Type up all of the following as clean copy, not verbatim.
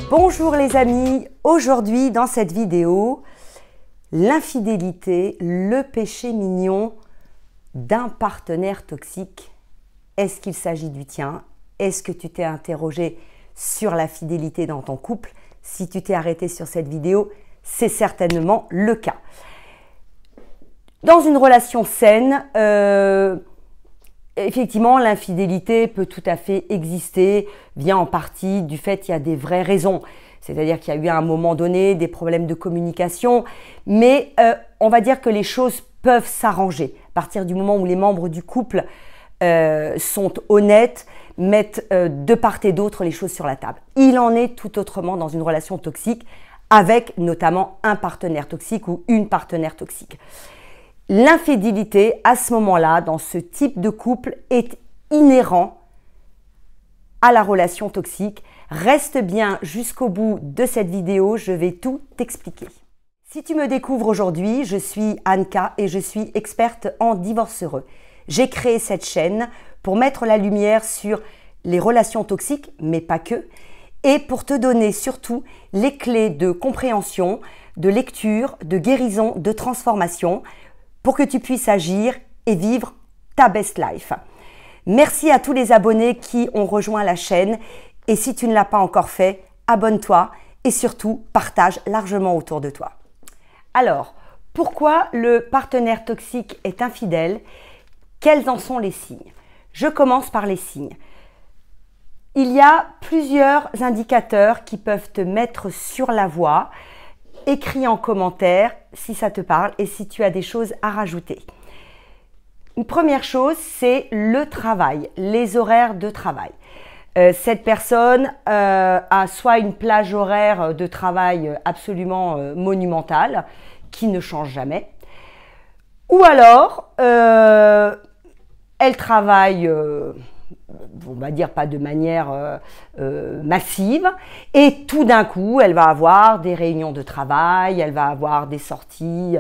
Bonjour les amis, aujourd'hui dans cette vidéo, l'infidélité, le péché mignon d'un partenaire toxique. Est-ce qu'il s'agit du tien? Est-ce que tu t'es interrogé sur la fidélité dans ton couple? Si tu t'es arrêté sur cette vidéo, c'est certainement le cas. Dans une relation saine, effectivement, l'infidélité peut tout à fait exister, vient en partie du fait qu'il y a des vraies raisons. C'est-à-dire qu'il y a eu à un moment donné des problèmes de communication, mais on va dire que les choses peuvent s'arranger à partir du moment où les membres du couple sont honnêtes, mettent de part et d'autre les choses sur la table. Il en est tout autrement dans une relation toxique avec notamment un partenaire toxique ou une partenaire toxique. L'infidélité, à ce moment-là, dans ce type de couple, est inhérent à la relation toxique. Reste bien jusqu'au bout de cette vidéo, je vais tout t'expliquer. Si tu me découvres aujourd'hui, je suis Anka et je suis experte en divorce heureux. J'ai créé cette chaîne pour mettre la lumière sur les relations toxiques, mais pas que, et pour te donner surtout les clés de compréhension, de lecture, de guérison, de transformation, pour que tu puisses agir et vivre ta best life. Merci à tous les abonnés qui ont rejoint la chaîne et si tu ne l'as pas encore fait, abonne-toi et surtout partage largement autour de toi. Alors, pourquoi le partenaire toxique est infidèle? Quels en sont les signes? Je commence par les signes. Il y a plusieurs indicateurs qui peuvent te mettre sur la voie. Écris en commentaire si ça te parle et si tu as des choses à rajouter. Une première chose, c'est le travail, les horaires de travail. Cette personne a soit une plage horaire de travail absolument monumentale, qui ne change jamais, ou alors elle travaille, on va dire pas de manière massive, et tout d'un coup, elle va avoir des réunions de travail, elle va avoir des sorties,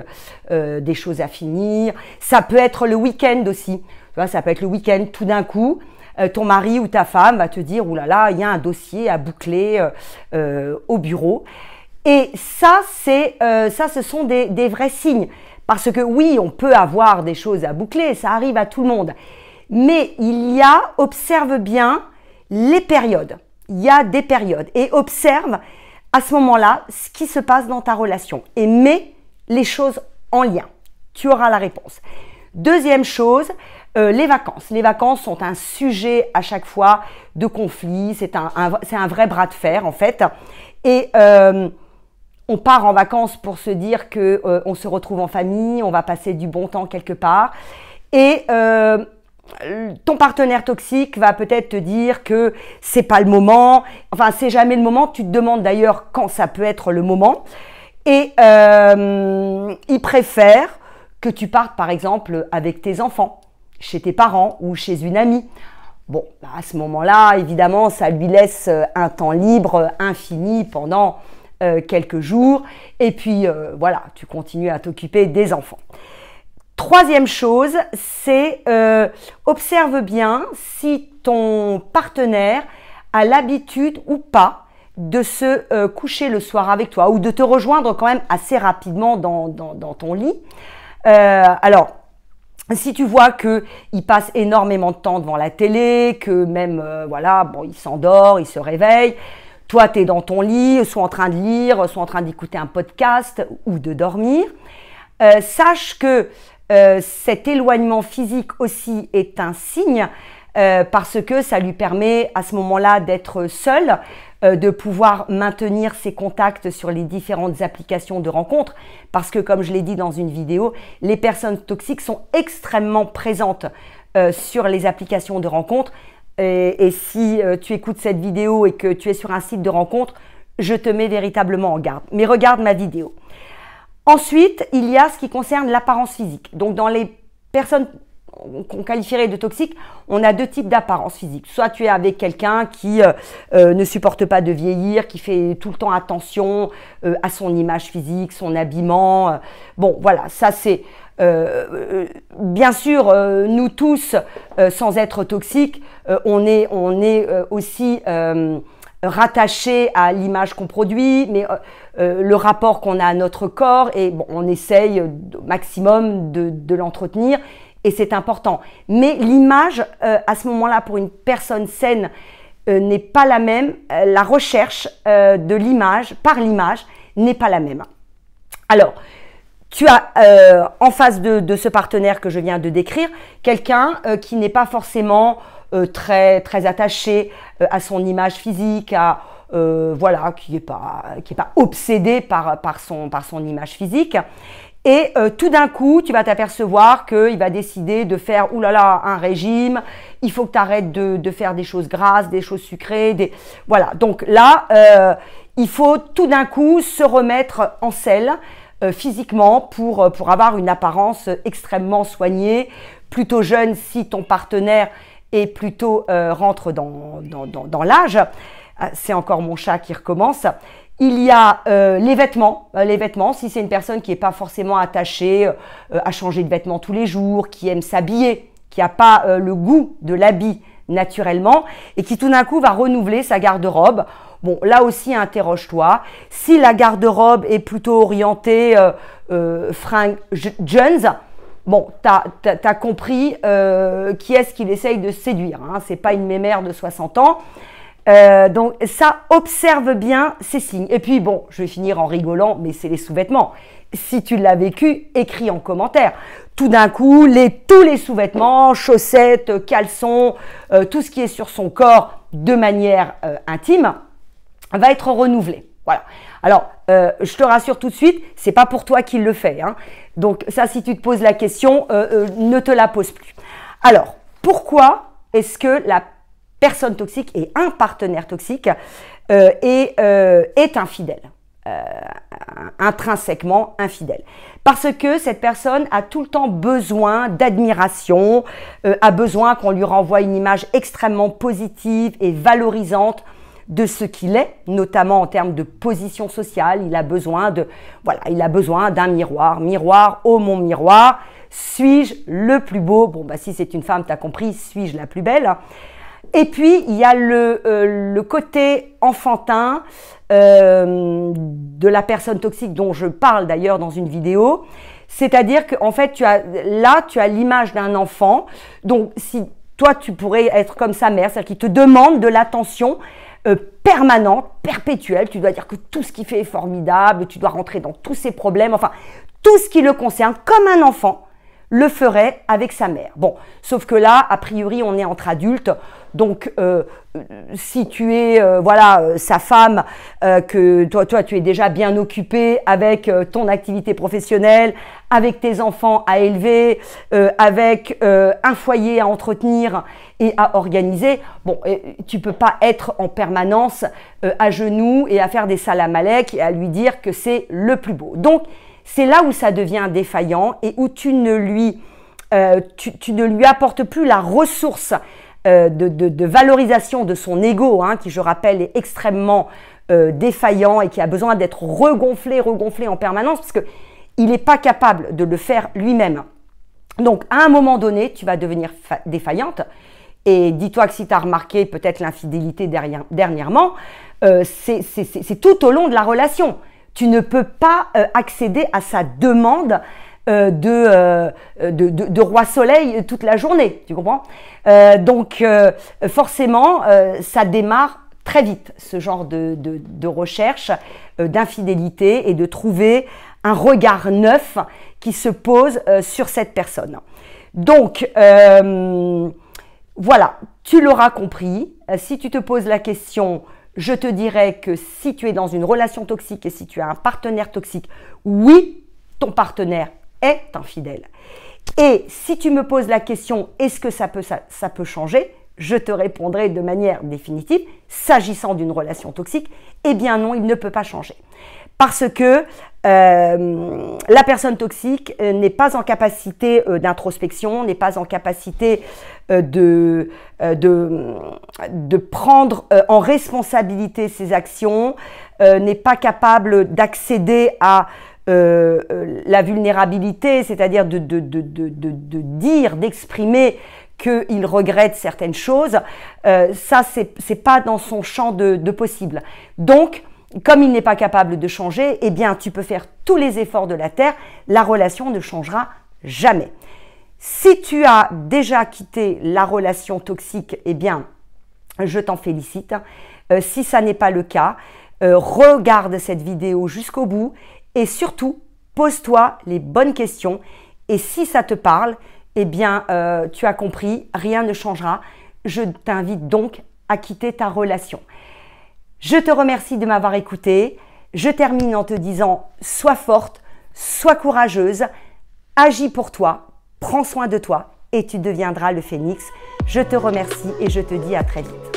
des choses à finir. Ça peut être le week-end aussi. Tu vois, ça peut être le week-end, tout d'un coup, ton mari ou ta femme va te dire « Ouh là là, il y a un dossier à boucler au bureau ». Et ça, ce sont des vrais signes. Parce que oui, on peut avoir des choses à boucler, ça arrive à tout le monde. Mais observe bien les périodes. Il y a des périodes. Et observe à ce moment-là ce qui se passe dans ta relation. Et mets les choses en lien. Tu auras la réponse. Deuxième chose, les vacances. Les vacances sont un sujet à chaque fois de conflit. C'est un vrai bras de fer en fait. Et on part en vacances pour se dire qu'on se retrouve en famille, on va passer du bon temps quelque part. Et ton partenaire toxique va peut-être te dire que c'est pas le moment, enfin c'est jamais le moment, tu te demandes d'ailleurs quand ça peut être le moment et il préfère que tu partes par exemple avec tes enfants, chez tes parents ou chez une amie. Bon, à ce moment-là, évidemment, ça lui laisse un temps libre infini pendant quelques jours et puis voilà, tu continues à t'occuper des enfants. Troisième chose, c'est observe bien si ton partenaire a l'habitude ou pas de se coucher le soir avec toi ou de te rejoindre quand même assez rapidement dans ton lit. Alors, si tu vois qu'il passe énormément de temps devant la télé, que même, voilà, bon, il s'endort, il se réveille, toi, tu es dans ton lit, soit en train de lire, soit en train d'écouter un podcast ou de dormir, sache que cet éloignement physique aussi est un signe parce que ça lui permet à ce moment-là d'être seul, de pouvoir maintenir ses contacts sur les différentes applications de rencontres parce que comme je l'ai dit dans une vidéo, les personnes toxiques sont extrêmement présentes sur les applications de rencontres et si tu écoutes cette vidéo et que tu es sur un site de rencontre, je te mets véritablement en garde. Mais regarde ma vidéo. Ensuite, il y a ce qui concerne l'apparence physique. Donc, dans les personnes qu'on qualifierait de toxiques, on a deux types d'apparence physique. Soit tu es avec quelqu'un qui ne supporte pas de vieillir, qui fait tout le temps attention à son image physique, son habillement. Bon, voilà, ça c'est bien sûr, nous tous, sans être toxiques, on est aussi rattaché à l'image qu'on produit, mais le rapport qu'on a à notre corps, et bon, on essaye au maximum de l'entretenir, et c'est important. Mais l'image, à ce moment-là, pour une personne saine, n'est pas la même. La recherche de l'image, par l'image, n'est pas la même. Alors, tu as en face de ce partenaire que je viens de décrire, quelqu'un qui n'est pas forcément très attaché à son image physique, voilà, qui n'est pas obsédé par son image physique. Et tout d'un coup, tu vas t'apercevoir qu'il va décider de faire un régime, il faut que tu arrêtes de faire des choses grasses, des choses sucrées, voilà. Donc là, il faut tout d'un coup se remettre en selle physiquement pour avoir une apparence extrêmement soignée, plutôt jeune si ton partenaire est plutôt rentre dans l'âge. C'est encore mon chat qui recommence. Il y a les vêtements, si c'est une personne qui n'est pas forcément attachée à changer de vêtements tous les jours, qui aime s'habiller, qui n'a pas le goût de l'habit naturellement et qui tout d'un coup va renouveler sa garde-robe. Bon, là aussi, interroge-toi. Si la garde-robe est plutôt orientée fringues jeans, bon, t'as compris qui est-ce qu'il essaye de séduire. Hein. C'est pas une mémère de 60 ans. Donc ça, observe bien ces signes. Et puis bon, je vais finir en rigolant, mais c'est les sous-vêtements. Si tu l'as vécu, écris en commentaire. Tout d'un coup, tous les sous-vêtements, chaussettes, caleçons, tout ce qui est sur son corps de manière intime va être renouvelé. Voilà. Alors, je te rassure tout de suite, c'est pas pour toi qu'il le fait. Hein. Donc ça, si tu te poses la question, ne te la pose plus. Alors, pourquoi est-ce que la personne toxique et un partenaire toxique est infidèle, intrinsèquement infidèle? Parce que cette personne a tout le temps besoin d'admiration, a besoin qu'on lui renvoie une image extrêmement positive et valorisante de ce qu'il est, notamment en termes de position sociale. Il a besoin d'un miroir. Miroir, oh mon miroir, suis-je le plus beau? Bon, bah si c'est une femme, tu as compris, suis-je la plus belle? Et puis, il y a le côté enfantin de la personne toxique dont je parle d'ailleurs dans une vidéo. C'est-à-dire qu'en fait, tu as l'image d'un enfant. Donc, si toi, tu pourrais être comme sa mère, c'est-à-dire qu'il te demande de l'attention permanente, perpétuelle. Tu dois dire que tout ce qu'il fait est formidable, tu dois rentrer dans tous ses problèmes, enfin, tout ce qui le concerne, comme un enfant le ferait avec sa mère. Bon, sauf que là, a priori, on est entre adultes. Donc, si tu es sa femme, que toi, tu es déjà bien occupé avec ton activité professionnelle, avec tes enfants à élever, avec un foyer à entretenir et à organiser, bon, tu peux pas être en permanence à genoux et à faire des salam alek et à lui dire que c'est le plus beau. Donc, c'est là où ça devient défaillant et où tu ne lui apportes plus la ressource de valorisation de son ego, hein, qui, je rappelle, est extrêmement défaillant et qui a besoin d'être regonflé en permanence parce qu'il n'est pas capable de le faire lui-même. Donc, à un moment donné, tu vas devenir défaillante. Et dis-toi que si tu as remarqué peut-être l'infidélité dernièrement, c'est tout au long de la relation. Tu ne peux pas accéder à sa demande de roi soleil toute la journée, tu comprends? Donc forcément, ça démarre très vite, ce genre de recherche d'infidélité et de trouver un regard neuf qui se pose sur cette personne. Donc voilà, tu l'auras compris. Si tu te poses la question, je te dirais que si tu es dans une relation toxique et si tu as un partenaire toxique, oui, ton partenaire est infidèle. Et si tu me poses la question, est-ce que ça peut changer? Je te répondrai de manière définitive, s'agissant d'une relation toxique, eh bien non, il ne peut pas changer. Parce que la personne toxique n'est pas en capacité d'introspection, n'est pas en capacité de prendre en responsabilité ses actions, n'est pas capable d'accéder à la vulnérabilité, c'est-à-dire de dire, d'exprimer qu'il regrette certaines choses. Ça, c'est pas dans son champ de possible. Donc, comme il n'est pas capable de changer, eh bien, tu peux faire tous les efforts de la terre, la relation ne changera jamais. Si tu as déjà quitté la relation toxique, eh bien, je t'en félicite. Si ça n'est pas le cas, regarde cette vidéo jusqu'au bout et surtout, pose-toi les bonnes questions. Et si ça te parle, eh bien, tu as compris, rien ne changera. Je t'invite donc à quitter ta relation. Je te remercie de m'avoir écouté. Je termine en te disant, sois forte, sois courageuse, agis pour toi, prends soin de toi et tu deviendras le phénix. Je te remercie et je te dis à très vite.